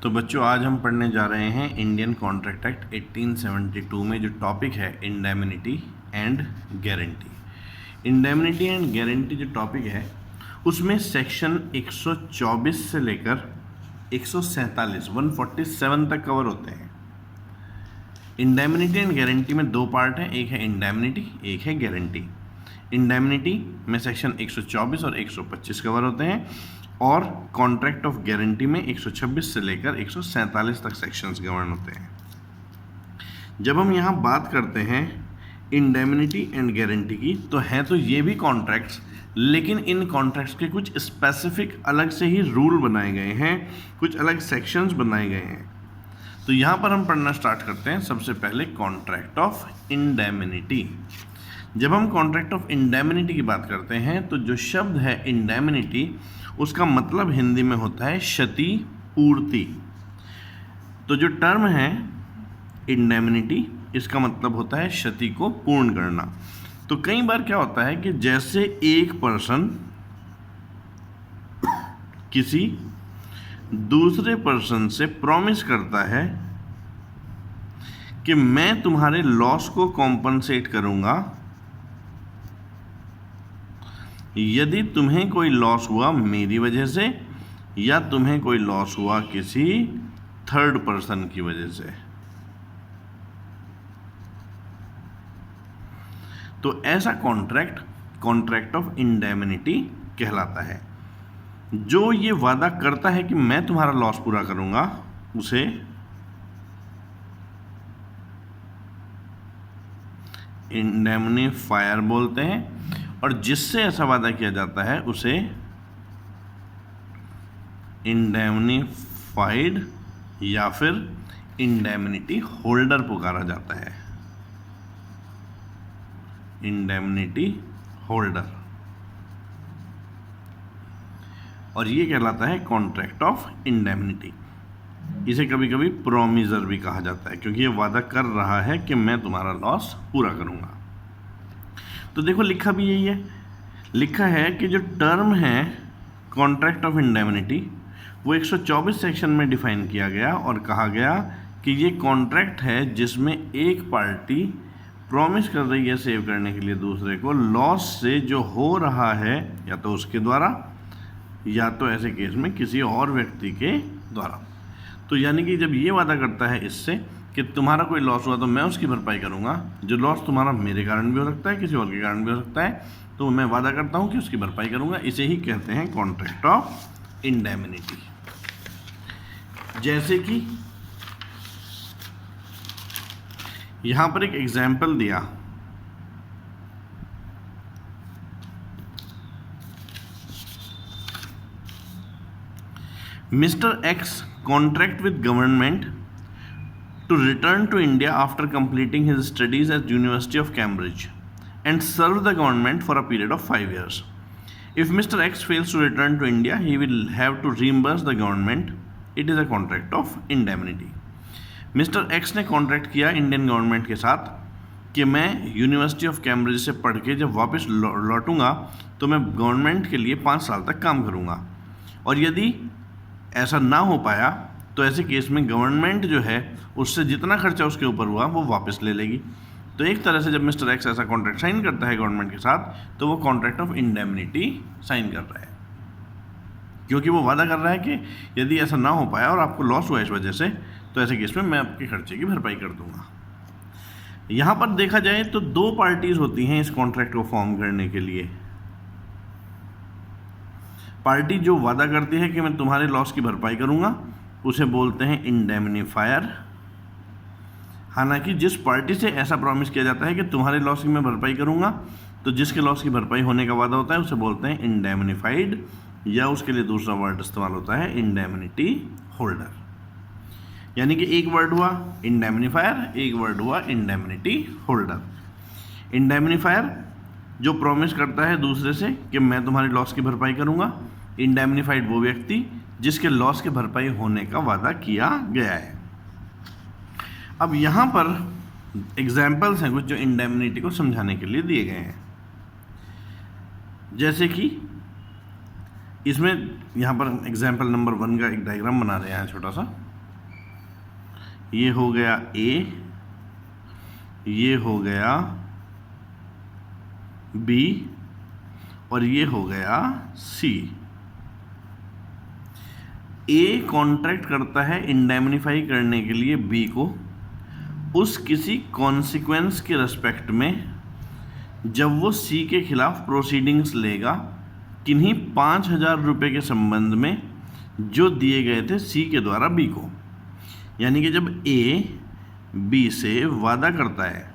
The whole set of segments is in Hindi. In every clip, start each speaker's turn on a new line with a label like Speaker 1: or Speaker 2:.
Speaker 1: तो बच्चों आज हम पढ़ने जा रहे हैं इंडियन कॉन्ट्रैक्ट एक्ट 1872 में जो टॉपिक है indemnity and guarantee. Indemnity and guarantee जो टॉपिक है उसमें सेक्शन 124 से लेकर 147 तक कवर होते हैं। इंडेमनिटी एंड गारंटी में दो पार्ट हैं, एक है इंडेमनिटी, एक है गारंटी। इंडेमनिटी में सेक्शन 124 और 125 कवर होते हैं और कॉन्ट्रैक्ट ऑफ गारंटी में 126 से लेकर 147 तक सेक्शंस गवर्न होते हैं। जब हम यहाँ बात करते हैं इंडेमनिटी एंड गारंटी की तो ये भी कॉन्ट्रैक्ट्स, लेकिन इन कॉन्ट्रैक्ट्स के कुछ स्पेसिफिक अलग से ही रूल बनाए गए हैं, कुछ अलग सेक्शंस बनाए गए हैं। तो यहाँ पर हम पढ़ना स्टार्ट करते हैं। सबसे पहले कॉन्ट्रैक्ट ऑफ इंडेमनिटी। जब हम कॉन्ट्रैक्ट ऑफ इंडेमनिटी की बात करते हैं तो जो शब्द है इंडेमनिटी उसका मतलब हिंदी में होता है क्षति पूर्ति। तो जो टर्म है इंडेमनिटी इसका मतलब होता है क्षति को पूर्ण करना। तो कई बार क्या होता है कि जैसे एक पर्सन किसी दूसरे पर्सन से प्रॉमिस करता है कि मैं तुम्हारे लॉस को कॉम्पनसेट करूंगा यदि तुम्हें कोई लॉस हुआ मेरी वजह से या तुम्हें कोई लॉस हुआ किसी थर्ड पर्सन की वजह से। तो ऐसा कॉन्ट्रैक्ट ऑफ इंडेमनिटी कहलाता है। जो ये वादा करता है कि मैं तुम्हारा लॉस पूरा करूंगा उसे इंडेमनीफायर बोलते हैं, और जिससे ऐसा वादा किया जाता है उसे इंडेमनीफाइड या फिर इंडेमनिटी होल्डर पुकारा जाता है। इंडेमनिटी होल्डर, और ये कहलाता है कॉन्ट्रैक्ट ऑफ इंडेमनिटी। इसे कभी कभी प्रोमिजर भी कहा जाता है क्योंकि ये वादा कर रहा है कि मैं तुम्हारा लॉस पूरा करूंगा। तो देखो लिखा भी यही है, लिखा है कि जो टर्म है कॉन्ट्रैक्ट ऑफ इंडेमनिटी वो 124 सेक्शन में डिफाइन किया गया और कहा गया कि ये कॉन्ट्रैक्ट है जिसमें एक पार्टी प्रॉमिस कर रही है सेव करने के लिए दूसरे को लॉस से जो हो रहा है या तो उसके द्वारा या तो ऐसे केस में किसी और व्यक्ति के द्वारा। तो यानी कि जब ये वादा करता है इससे कि तुम्हारा कोई लॉस हुआ तो मैं उसकी भरपाई करूंगा, जो लॉस तुम्हारा मेरे कारण भी हो सकता है किसी और के कारण भी हो सकता है, तो मैं वादा करता हूं कि उसकी भरपाई करूंगा। इसे ही कहते हैं कॉन्ट्रैक्ट ऑफ इंडेमनिटी। जैसे कि यहां पर एक एग्जाम्पल दिया, mister x contract with government to return to India after completing his studies at University of Cambridge and serve the government for a period of 5 years. If Mr. X fails to return to India, he will have to reimburse the government. It is a contract of indemnity. Mr. X ने कॉन्ट्रैक्ट किया इंडियन गवर्नमेंट के साथ कि मैं यूनिवर्सिटी ऑफ कैम्ब्रिज से पढ़ के जब वापस लौटूंगा तो मैं गवर्नमेंट के लिए 5 साल तक काम करूंगा, और यदि ऐसा ना हो पाया तो ऐसे केस में गवर्नमेंट जो है उससे जितना खर्चा उसके ऊपर हुआ वो वापस ले लेगी। तो एक तरह से जब मिस्टर एक्स ऐसा कॉन्ट्रैक्ट साइन करता है गवर्नमेंट के साथ तो वो कॉन्ट्रैक्ट ऑफ इंडेमनिटी साइन कर रहा है, क्योंकि वो वादा कर रहा है कि यदि ऐसा ना हो पाया और आपको लॉस हुआ इस वजह से तो ऐसे केस में मैं आपके खर्चे की भरपाई कर दूंगा। यहाँ पर देखा जाए तो दो पार्टीज होती हैं इस कॉन्ट्रैक्ट को फॉर्म करने के लिए। पार्टी जो वादा करती है कि मैं तुम्हारे लॉस की भरपाई करूंगा उसे बोलते हैं इंडेमनीफायर। हालांकि जिस पार्टी से ऐसा प्रॉमिस किया जाता है कि तुम्हारे लॉस की मैं भरपाई करूंगा, तो जिसके लॉस की भरपाई होने का वादा होता है उसे बोलते हैं इंडेमनीफाइड, या उसके लिए दूसरा वर्ड इस्तेमाल होता है इंडेमनिटी होल्डर। यानी कि एक वर्ड हुआ इंडेमनीफायर, एक वर्ड हुआ इंडेमनिटी होल्डर। इंडेमनीफायर जो प्रॉमिस करता है दूसरे से कि मैं तुम्हारे लॉस की भरपाई करूंगा, इंडेमनीफाइड वो व्यक्ति जिसके लॉस की भरपाई होने का वादा किया गया है। अब यहाँ पर एग्जाम्पल्स हैं कुछ जो इंडेमनिटी को समझाने के लिए दिए गए हैं। जैसे कि इसमें यहाँ पर एग्जाम्पल नंबर 1 का एक डायग्राम बना रहे हैं छोटा सा। ये हो गया ए, ये हो गया बी और ये हो गया सी। ए कॉन्ट्रैक्ट करता है इंडेमनीफाई करने के लिए बी को उस किसी कॉन्सिक्वेंस के रेस्पेक्ट में जब वो सी के खिलाफ प्रोसीडिंग्स लेगा किन्हीं 5,000 रुपये के संबंध में जो दिए गए थे सी के द्वारा बी को। यानी कि जब ए बी से वादा करता है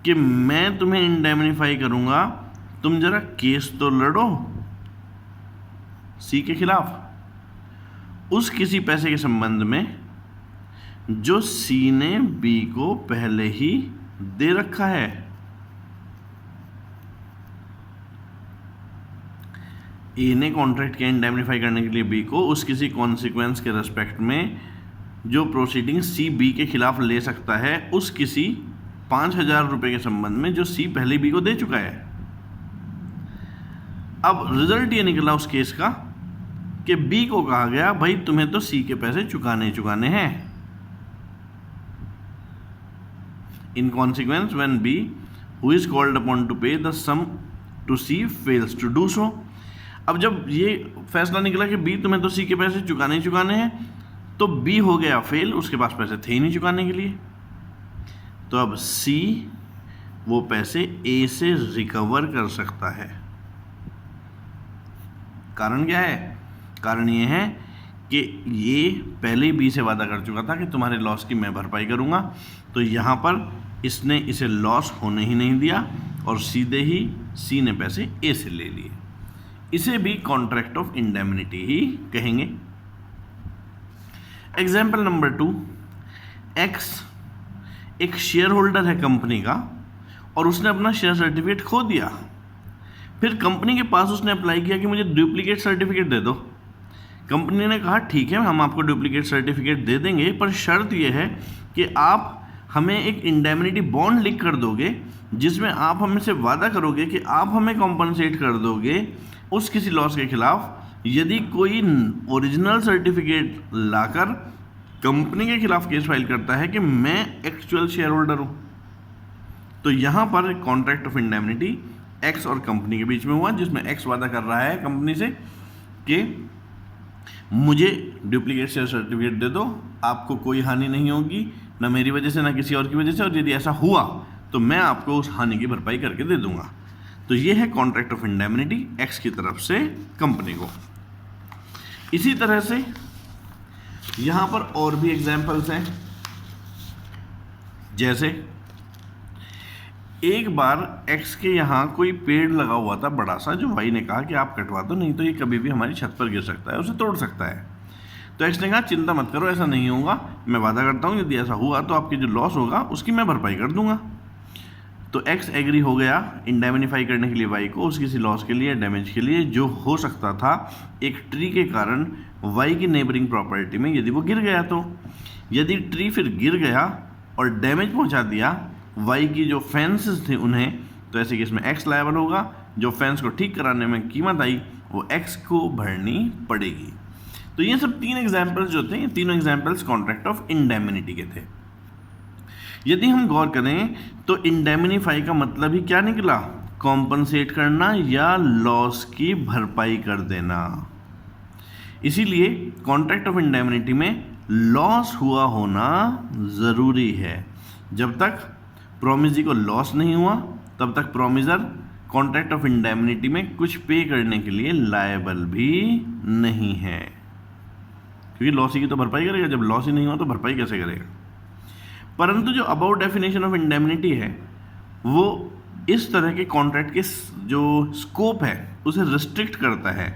Speaker 1: कि मैं तुम्हें इंडेमनीफाई करूंगा, तुम जरा केस तो लड़ो सी के खिलाफ उस किसी पैसे के संबंध में जो सी ने बी को पहले ही दे रखा है। ए ने कॉन्ट्रैक्ट किया इंडेमनीफाई करने के लिए बी को उस किसी कॉन्सिक्वेंस के रेस्पेक्ट में जो प्रोसीडिंग सी बी के खिलाफ ले सकता है उस किसी 5,000 रुपये के संबंध में जो सी पहले बी को दे चुका है। अब रिजल्ट ये निकला उस केस का कि बी को कहा गया भाई तुम्हें तो सी के पैसे चुकाने हैं। In consequence when B who is called upon to pay the sum to C fails to do so. अब जब ये फैसला निकला कि बी तुम्हें तो सी के पैसे चुकाने हैं, तो बी हो गया फेल, उसके पास पैसे थे ही नहीं चुकाने के लिए। तो अब सी वो पैसे ए से रिकवर कर सकता है। कारण क्या है? कारण ये है कि ये पहले ही बी से वादा कर चुका था कि तुम्हारे लॉस की मैं भरपाई करूंगा, तो यहाँ पर इसने इसे लॉस होने ही नहीं दिया और सीधे ही सी ने पैसे ए से ले लिए। इसे भी कॉन्ट्रैक्ट ऑफ इंडेमनिटी ही कहेंगे। एग्जाम्पल नंबर 2, एक्स एक शेयर होल्डर है कंपनी का और उसने अपना शेयर सर्टिफिकेट खो दिया। फिर कंपनी के पास उसने अप्लाई किया कि मुझे डुप्लीकेट सर्टिफिकेट दे दो। कंपनी ने कहा ठीक है, हम आपको डुप्लीकेट सर्टिफिकेट दे देंगे, पर शर्त यह है कि आप हमें एक इंडेमनिटी बॉन्ड लिख कर दोगे जिसमें आप हमसे वादा करोगे कि आप हमें कॉम्पनसेट कर दोगे उस किसी लॉस के खिलाफ यदि कोई ओरिजिनल सर्टिफिकेट लाकर कंपनी के खिलाफ केस फाइल करता है कि मैं एक्चुअल शेयर होल्डर हूँ। तो यहाँ पर कॉन्ट्रैक्ट ऑफ इंडेमनिटी एक्स और कंपनी के बीच में हुआ, जिसमें एक्स वादा कर रहा है कंपनी से कि मुझे डुप्लीकेट शेयर सर्टिफिकेट दे दो, आपको कोई हानि नहीं होगी, ना मेरी वजह से ना किसी और की वजह से, और यदि ऐसा हुआ तो मैं आपको उस हानि की भरपाई करके दे दूंगा। तो ये है कॉन्ट्रैक्ट ऑफ इंडेमनिटी एक्स की तरफ से कंपनी को। इसी तरह से यहाँ पर और भी एग्जाम्पल्स हैं, जैसे एक बार एक्स के यहाँ कोई पेड़ लगा हुआ था बड़ा सा, जो वाई ने कहा कि आप कटवा दो, नहीं तो ये कभी भी हमारी छत पर गिर सकता है, उसे तोड़ सकता है। तो एक्स ने कहा चिंता मत करो, ऐसा नहीं होगा, मैं वादा करता हूँ यदि ऐसा हुआ तो आपकी जो लॉस होगा उसकी मैं भरपाई कर दूंगा। तो एक्स एग्री हो गया इंडेमनीफाई करने के लिए वाई को उस किसी लॉस के लिए, डैमेज के लिए जो हो सकता था एक ट्री के कारण वाई की नेबरिंग प्रॉपर्टी में यदि वो गिर गया। तो यदि ट्री फिर गिर गया और डैमेज पहुंचा दिया वाई की जो फेंसेस थे उन्हें, तो ऐसे केस में एक्स लायबल होगा। जो फेंस को ठीक कराने में कीमत आई वो एक्स को भरनी पड़ेगी। तो ये सब 3 एग्जाम्पल्स जो थे, ये तीनों एग्जाम्पल्स कॉन्ट्रैक्ट ऑफ इंडेमनिटी के थे। यदि हम गौर करें तो इंडेमनीफाई का मतलब ही क्या निकला? कॉम्पनसेट करना या लॉस की भरपाई कर देना। इसीलिए कॉन्ट्रैक्ट ऑफ इंडेमनिटी में लॉस हुआ होना ज़रूरी है। जब तक प्रोमिजी को लॉस नहीं हुआ तब तक प्रोमिजर कॉन्ट्रैक्ट ऑफ इंडेमनिटी में कुछ पे करने के लिए लायबल भी नहीं है, क्योंकि लॉस ही की तो भरपाई करेगा। जब लॉस ही नहीं हुआ तो भरपाई कैसे करेगा? परंतु जो अबाउट डेफिनेशन ऑफ इंडेमनिटी है वो इस तरह के कॉन्ट्रैक्ट के जो स्कोप है उसे रिस्ट्रिक्ट करता है।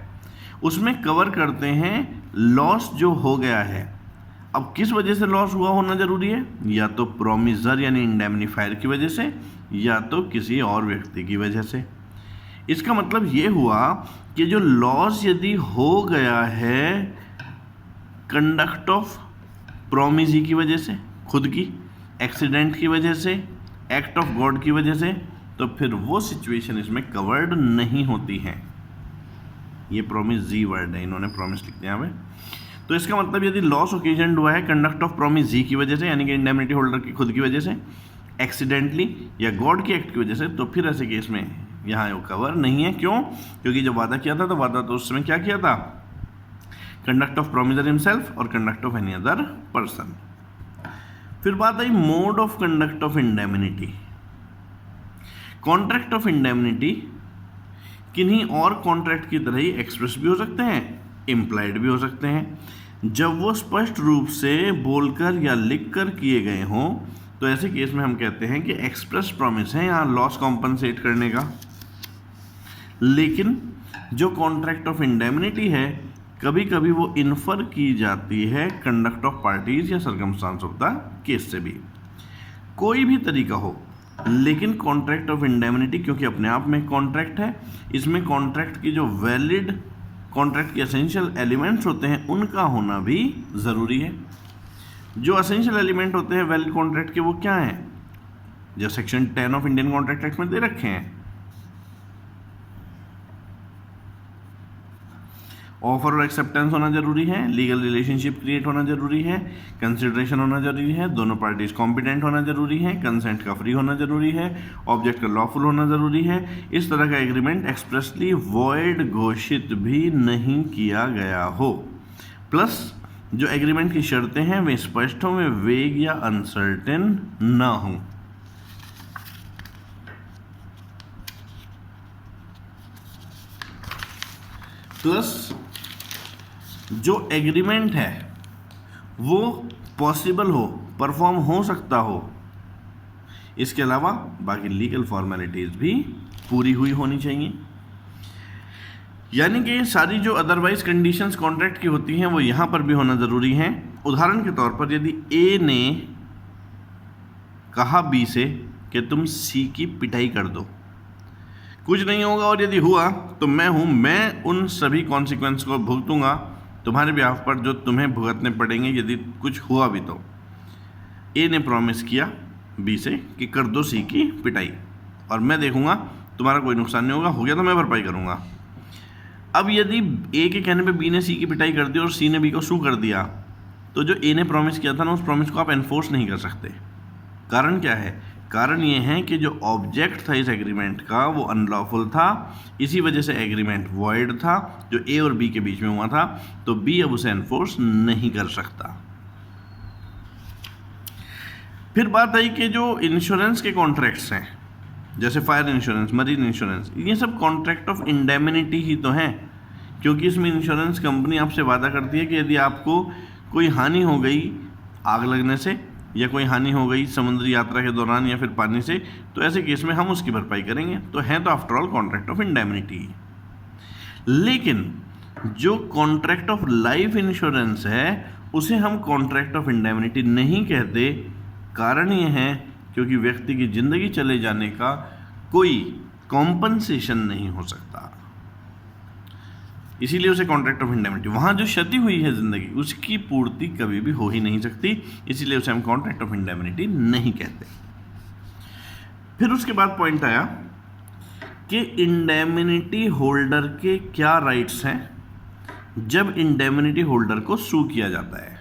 Speaker 1: उसमें कवर करते हैं लॉस जो हो गया है। अब किस वजह से लॉस हुआ होना जरूरी है? या तो प्रोमिजर यानी इंडेमनीफायर की वजह से, या तो किसी और व्यक्ति की वजह से। इसका मतलब ये हुआ कि जो लॉस यदि हो गया है कंडक्ट ऑफ प्रोमिजी की वजह से, खुद की एक्सीडेंट की वजह से, एक्ट ऑफ गॉड की वजह से, तो फिर वो सिचुएशन इसमें कवर्ड नहीं होती है। ये प्रोमिस जी वर्ड है, इन्होंने प्रोमिस लिख दिया हमें। तो इसका मतलब यदि लॉस ओकेजन्ड हुआ है कंडक्ट ऑफ प्रॉमिस जी की वजह से, यानी कि इंडेमनिटी होल्डर की खुद की वजह से, एक्सीडेंटली या गॉड के एक्ट की वजह से, तो फिर ऐसे केस में यहाँ वो कवर नहीं है। क्यों? क्योंकि जब वादा किया था तो वादा तो उस समय क्या किया था? कंडक्ट ऑफ प्रोमिसर हिमसेल्फ और conduct of any other person. फिर बात आई mode of conduct of indemnity. Contract of indemnity किन्हीं और कॉन्ट्रैक्ट की तरह ही एक्सप्रेस भी हो सकते हैं, इम्प्लाइड भी हो सकते हैं। जब वो स्पष्ट रूप से बोलकर या लिखकर किए गए हों तो ऐसे केस में हम कहते हैं कि एक्सप्रेस प्रॉमिस है यहाँ लॉस कॉम्पनसेट करने का। लेकिन जो कॉन्ट्रैक्ट ऑफ इंडेमनिटी है कभी कभी वो इन्फर की जाती है कंडक्ट ऑफ पार्टीज या सर्कमस्टांस ऑफ द केस से भी। कोई भी तरीका हो, लेकिन कॉन्ट्रैक्ट ऑफ इंडेमनिटी क्योंकि अपने आप में कॉन्ट्रैक्ट है, इसमें कॉन्ट्रैक्ट की जो वैलिड कॉन्ट्रैक्ट के एसेंशियल एलिमेंट्स होते हैं उनका होना भी ज़रूरी है। जो एसेंशियल एलिमेंट होते हैं वैलिड कॉन्ट्रैक्ट के वो क्या हैं? जो section 10 of Indian contract act में दे रखे हैं। ऑफर और एक्सेप्टेंस होना जरूरी है, लीगल रिलेशनशिप क्रिएट होना जरूरी है, कंसिडरेशन होना जरूरी है, दोनों पार्टीज कॉम्पिटेंट होना जरूरी है, कंसेंट का फ्री होना जरूरी है, ऑब्जेक्ट का लॉफुल होना जरूरी है। इस तरह का एग्रीमेंट एक्सप्रेसली वॉइड घोषित भी नहीं किया गया हो। प्लस जो एग्रीमेंट की शर्तें हैं वे स्पष्ट हों, वे वेग या अनसर्टेन ना हों। प्लस जो एग्रीमेंट है वो पॉसिबल हो, परफॉर्म हो सकता हो। इसके अलावा बाकी लीगल फॉर्मेलिटीज भी पूरी हुई होनी चाहिए। यानी कि सारी जो अदरवाइज कंडीशंस कॉन्ट्रैक्ट की होती हैं वो यहाँ पर भी होना ज़रूरी हैं। उदाहरण के तौर पर यदि ए ने कहा बी से कि तुम सी की पिटाई कर दो, कुछ नहीं होगा, और यदि हुआ तो मैं उन सभी कॉन्सिक्वेंस को भुगतूंगा तुम्हारे ब्याह पर जो तुम्हें भुगतने पड़ेंगे यदि कुछ हुआ भी तो। ए ने प्रॉमिस किया बी से कि कर दो सी की पिटाई और मैं देखूंगा तुम्हारा कोई नुकसान नहीं होगा, हो गया तो मैं भरपाई करूंगा। अब यदि ए के कहने पे बी ने सी की पिटाई कर दी और सी ने बी को सू कर दिया, तो जो ए ने प्रॉमिस किया था ना उस प्रॉमिस को आप एनफोर्स नहीं कर सकते। कारण क्या है? कारण ये है कि जो ऑब्जेक्ट था इस एग्रीमेंट का वो अनलॉफुल था, इसी वजह से एग्रीमेंट वॉइड था जो ए और बी के बीच में हुआ था, तो बी अब उसे एनफोर्स नहीं कर सकता। फिर बात आई कि जो इंश्योरेंस के कॉन्ट्रैक्ट्स हैं जैसे फायर इंश्योरेंस, मरीन इंश्योरेंस, ये सब कॉन्ट्रैक्ट ऑफ इंडेमनिटी ही तो हैं, क्योंकि इसमें इंश्योरेंस कंपनी आपसे वादा करती है कि यदि आपको कोई हानि हो गई आग लगने से या कोई हानि हो गई समुद्री यात्रा के दौरान या फिर पानी से, तो ऐसे केस में हम उसकी भरपाई करेंगे। तो है तो after all contract of indemnity. लेकिन जो कॉन्ट्रैक्ट ऑफ लाइफ इंश्योरेंस है उसे हम कॉन्ट्रैक्ट ऑफ इंडेमनिटी नहीं कहते। कारण ये है क्योंकि व्यक्ति की जिंदगी चले जाने का कोई कॉम्पनसेशन नहीं हो सकता, इसीलिए उसे कॉन्ट्रैक्ट ऑफ इंडेमनिटी, वहाँ जो क्षति हुई है जिंदगी उसकी पूर्ति कभी भी हो ही नहीं सकती, इसीलिए उसे हम कॉन्ट्रैक्ट ऑफ इंडेमनिटी नहीं कहते। फिर उसके बाद पॉइंट आया कि इंडेमनिटी होल्डर के क्या राइट्स हैं जब इंडेमनिटी होल्डर को सू किया जाता है।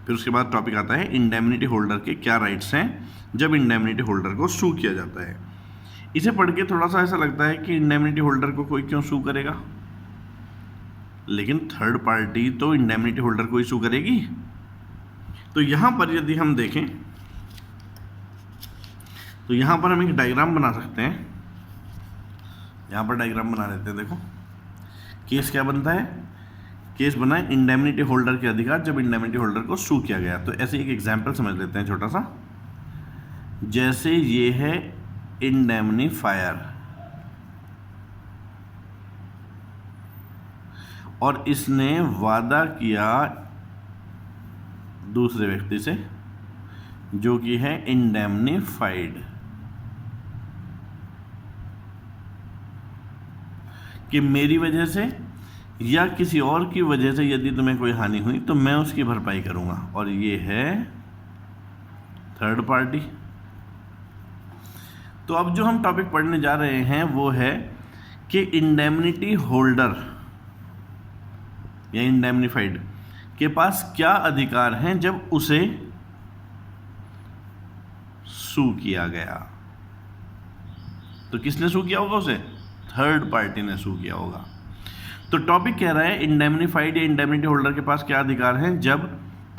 Speaker 1: फिर उसके बाद टॉपिक आता है इंडेमनिटी होल्डर के क्या राइट्स हैं जब इंडेमनिटी होल्डर को सू किया जाता है। इसे पढ़ के थोड़ा सा ऐसा लगता है कि इंडेमनिटी होल्डर को कोई क्यों सू करेगा, लेकिन थर्ड पार्टी तो इंडेमनिटी होल्डर को ही सू करेगी। तो यहां पर यदि हम देखें तो यहां पर हम एक डायग्राम बना सकते हैं। यहां पर डायग्राम बना लेते हैं। देखो केस क्या बनता है, केस बना है इंडेमनिटी होल्डर के अधिकार जब इंडेमनिटी होल्डर को सू किया गया। तो ऐसे एक एग्जाम्पल समझ लेते हैं छोटा सा। जैसे ये है इंडेमनीफायर और इसने वादा किया दूसरे व्यक्ति से जो कि है इंडेमनीफाइड कि मेरी वजह से या किसी और की वजह से यदि तुम्हें कोई हानि हुई तो मैं उसकी भरपाई करूंगा, और ये है थर्ड पार्टी। तो अब जो हम टॉपिक पढ़ने जा रहे हैं वो है कि इंडेमनिटी होल्डर या इंडेमनीफाइड के पास क्या अधिकार हैं जब उसे सू किया गया? तो किसने सू किया होगा उसे? थर्ड पार्टी ने सू किया होगा। तो टॉपिक कह रहा है इंडेमनीफाइड या इंडेमनिटी होल्डर के पास क्या अधिकार हैं जब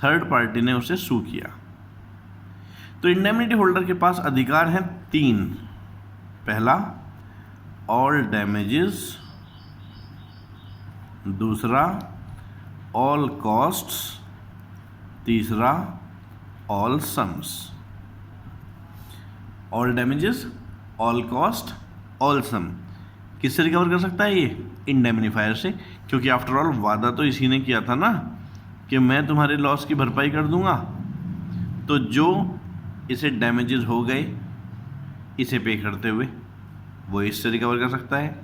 Speaker 1: थर्ड पार्टी ने उसे सू किया। तो इंडेमनिटी होल्डर के पास अधिकार हैं 3। पहला, ऑल डैमेजेस, दूसरा ऑल कॉस्ट्स, तीसरा all sums. All damages, all cost, all sum किससे रिकवर कर सकता है ये? इंडेमनीफायर से, क्योंकि आफ्टर ऑल वादा तो इसी ने किया था ना कि मैं तुम्हारे लॉस की भरपाई कर दूंगा। तो जो इसे डैमेजेस हो गए इसे पे करते हुए वो इससे रिकवर कर सकता है।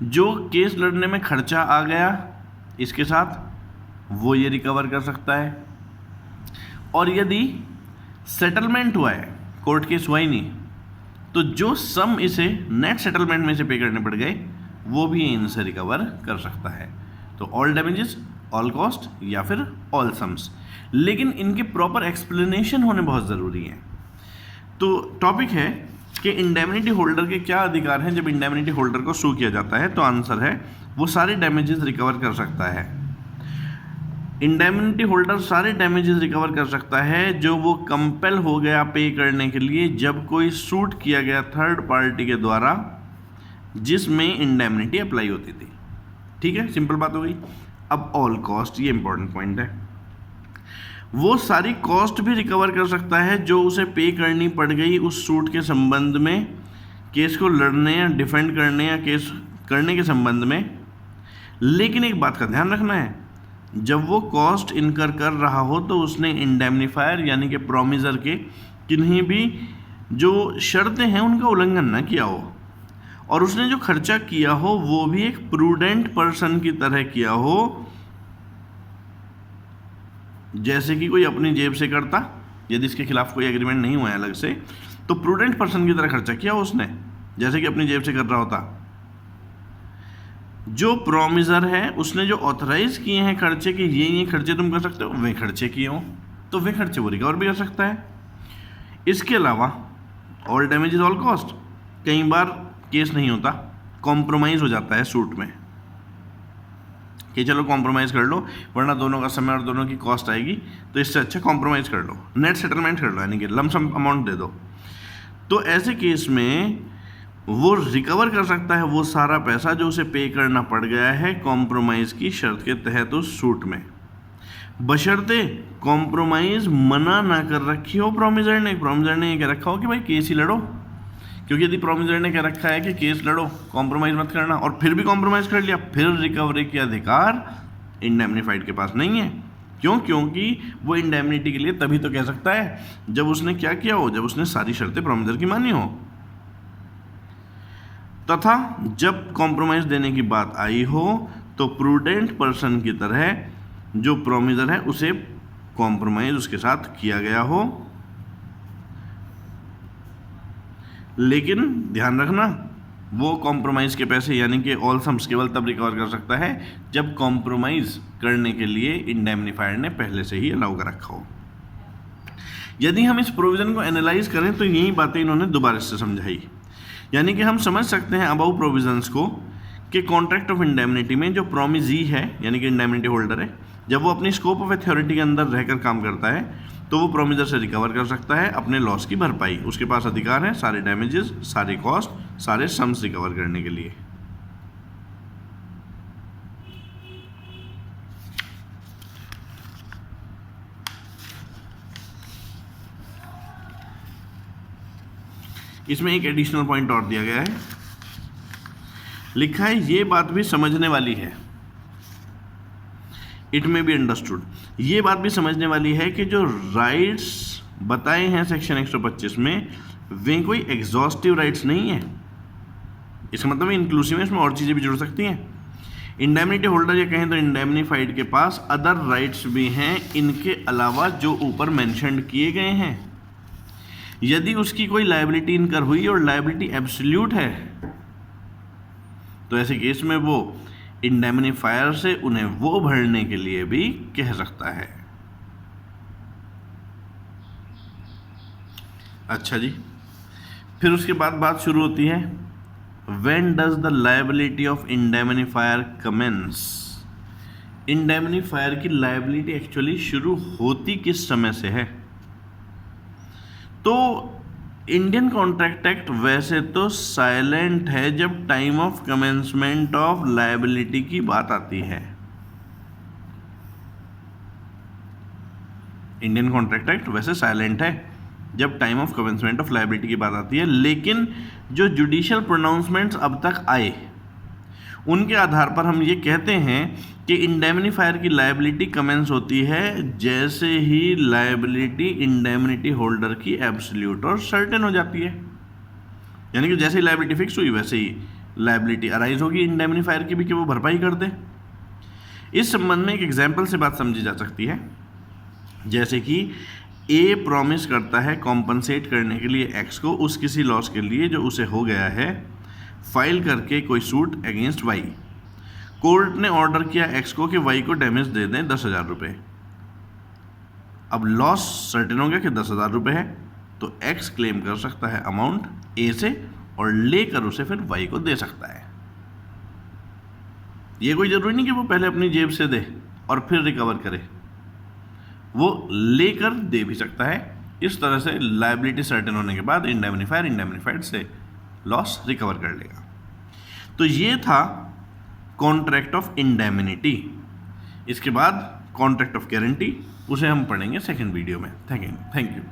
Speaker 1: जो केस लड़ने में खर्चा आ गया इसके साथ वो ये रिकवर कर सकता है। और यदि सेटलमेंट हुआ है, कोर्ट केस हुआ ही नहीं, तो जो सम इसे नेट सेटलमेंट में से पे करने पड़ गए वो भी इनसे रिकवर कर सकता है। तो ऑल डैमेजेस, ऑल कॉस्ट या फिर ऑल सम्स, लेकिन इनके प्रॉपर एक्सप्लेनेशन होने बहुत ज़रूरी हैं। तो टॉपिक है कि इंडेमनिटी होल्डर के क्या अधिकार हैं जब इंडेमनिटी होल्डर को सू किया जाता है। तो आंसर है वो सारे डैमेजेस रिकवर कर सकता है। इंडेमनिटी होल्डर सारे डैमेजेस रिकवर कर सकता है जो वो कंपेल हो गया पे करने के लिए जब कोई सूट किया गया थर्ड पार्टी के द्वारा जिसमें इंडेमनिटी अप्लाई होती थी। ठीक है, सिंपल बात हो गई। अब ऑल कॉस्ट, ये इंपॉर्टेंट पॉइंट है, वो सारी कॉस्ट भी रिकवर कर सकता है जो उसे पे करनी पड़ गई उस सूट के संबंध में, केस को लड़ने या डिफेंड करने या केस करने के संबंध में। लेकिन एक बात का ध्यान रखना है, जब वो कॉस्ट इनकर कर रहा हो तो उसने इंडेमनीफायर यानी कि प्रोमिजर के किन्हीं भी जो शर्तें हैं उनका उल्लंघन ना किया हो, और उसने जो खर्चा किया हो वो भी एक प्रूडेंट पर्सन की तरह किया हो, जैसे कि कोई अपनी जेब से करता। यदि इसके खिलाफ कोई एग्रीमेंट नहीं हुआ है अलग से, तो प्रूडेंट पर्सन की तरह खर्चा किया उसने, जैसे कि अपनी जेब से कर रहा होता। जो प्रोमिजर है उसने जो ऑथराइज किए हैं खर्चे के, ये खर्चे तुम कर सकते हो, वे खर्चे किए हो तो वे खर्चे वो रिकवर भी कर सकता है। इसके अलावा ऑल डैमेजेस, ऑल कॉस्ट, कई बार केस नहीं होता, कॉम्प्रोमाइज़ हो जाता है सूट में कि चलो कॉम्प्रोमाइज़ कर लो वरना दोनों का समय और दोनों की कॉस्ट आएगी, तो इससे अच्छा कॉम्प्रोमाइज़ कर लो, नेट सेटलमेंट कर लो, यानी कि लमसम अमाउंट दे दो। तो ऐसे केस में वो रिकवर कर सकता है वो सारा पैसा जो उसे पे करना पड़ गया है कॉम्प्रोमाइज़ की शर्त के तहत उस सूट में, बशर्ते कॉम्प्रोमाइज़ मना ना कर रखी हो प्रोमिजर ने। प्रोमिजर ने ये कह रखा हो कि भाई केस ही लड़ो, क्योंकि यदि प्रोमिजर ने कह रखा है कि केस लड़ो, कॉम्प्रोमाइज़ मत करना, और फिर भी कॉम्प्रोमाइज़ कर लिया, फिर रिकवरी के अधिकार इंडेमनीफाइड के पास नहीं है। क्यों? क्योंकि वो इंडेमनिटी के लिए तभी तो कह सकता है जब उसने क्या किया हो, जब उसने सारी शर्तें प्रोमिजर की मानी हो, तथा जब कॉम्प्रोमाइज़ देने की बात आई हो तो प्रूडेंट पर्सन की तरह जो प्रोमिजर है उसे कॉम्प्रोमाइज़ उसके साथ किया गया हो। लेकिन ध्यान रखना, वो कॉम्प्रोमाइज़ के पैसे यानी कि ऑल सम्स केवल तब रिकवर कर सकता है जब कॉम्प्रोमाइज़ करने के लिए इंडेमनीफायर ने पहले से ही अलाउ कर रखा हो। यदि हम इस प्रोविज़न को एनालाइज करें तो यही बातें इन्होंने दोबारा से समझाई, यानी कि हम समझ सकते हैं अबाउ प्रोविजंस को कि कॉन्ट्रैक्ट ऑफ इंडेमनिटी में जो प्रोमिजी है यानी कि इंडेमनिटी होल्डर है, जब वो अपनी स्कोप ऑफ अथॉरिटी के अंदर रहकर काम करता है तो वो प्रोमिजर से रिकवर कर सकता है अपने लॉस की भरपाई। उसके पास अधिकार है सारे डैमेजेस, सारे कॉस्ट, सारे सम्स रिकवर करने के लिए। इसमें एक एडिशनल पॉइंट और दिया गया है, लिखा है ये बात भी समझने वाली है, इट में बी अंडरस्टूड, ये बात भी समझने वाली है कि जो राइट्स बताए हैं सेक्शन 125 में वे कोई एग्जॉस्टिव राइट्स नहीं है। इसका मतलब इंक्लूसिव है, इसमें और चीज़ें भी जुड़ सकती हैं। इंडेमनिटी होल्डर या कहें तो इंडेमनीफाइड के पास अदर राइट्स भी हैं इनके अलावा जो ऊपर मेंशन किए गए हैं। यदि उसकी कोई लायबिलिटी इनकर हुई और लायबिलिटी एब्सोल्यूट है तो ऐसे केस में वो इंडेमनीफायर से उन्हें वो भरने के लिए भी कह सकता है। अच्छा जी, फिर उसके बाद बात शुरू होती है, when does the liability of indemnifier commence. Indemnifier की लायबिलिटी एक्चुअली शुरू होती किस समय से है? तो इंडियन कॉन्ट्रैक्ट एक्ट वैसे तो साइलेंट है जब time of commencement of liability की बात आती है। इंडियन कॉन्ट्रैक्ट एक्ट वैसे साइलेंट है जब time of commencement of liability की बात आती है, लेकिन जो जुडिशियल प्रोनाउंसमेंट्स अब तक आए उनके आधार पर हम ये कहते हैं कि इंडेमनीफायर की लायबिलिटी कमेंस होती है जैसे ही लायबिलिटी इंडेमनिटी होल्डर की एब्सोल्यूट और सर्टेन हो जाती है। यानी कि जैसे ही लायबिलिटी फिक्स हुई वैसे ही लायबिलिटी अराइज होगी इंडेमनीफायर की भी कि वो भरपाई कर दे। इस संबंध में एक एग्जाम्पल से बात समझी जा सकती है, जैसे कि ए प्रॉमिस करता है कॉम्पनसेट करने के लिए एक्स को उस किसी लॉस के लिए जो उसे हो गया है, फाइल करके कोई सूट अगेंस्ट वाई। कोर्ट ने ऑर्डर किया एक्स को कि वाई को डैमेज दे दें 10,000 रुपये। अब लॉस सर्टेन हो गया कि 10,000 रुपये है, तो एक्स क्लेम कर सकता है अमाउंट ए से और लेकर उसे फिर वाई को दे सकता है। ये कोई ज़रूरी नहीं कि वो पहले अपनी जेब से दे और फिर रिकवर करे, वो लेकर दे भी सकता है। इस तरह से लायबिलिटी सर्टेन होने के बाद इंडेमनीफायर इंडेमनीफाइड से लॉस रिकवर कर लेगा। तो ये था कॉन्ट्रैक्ट ऑफ इंडेमनिटी। इसके बाद कॉन्ट्रैक्ट ऑफ गारंटी, उसे हम पढ़ेंगे सेकंड वीडियो में। Thank you.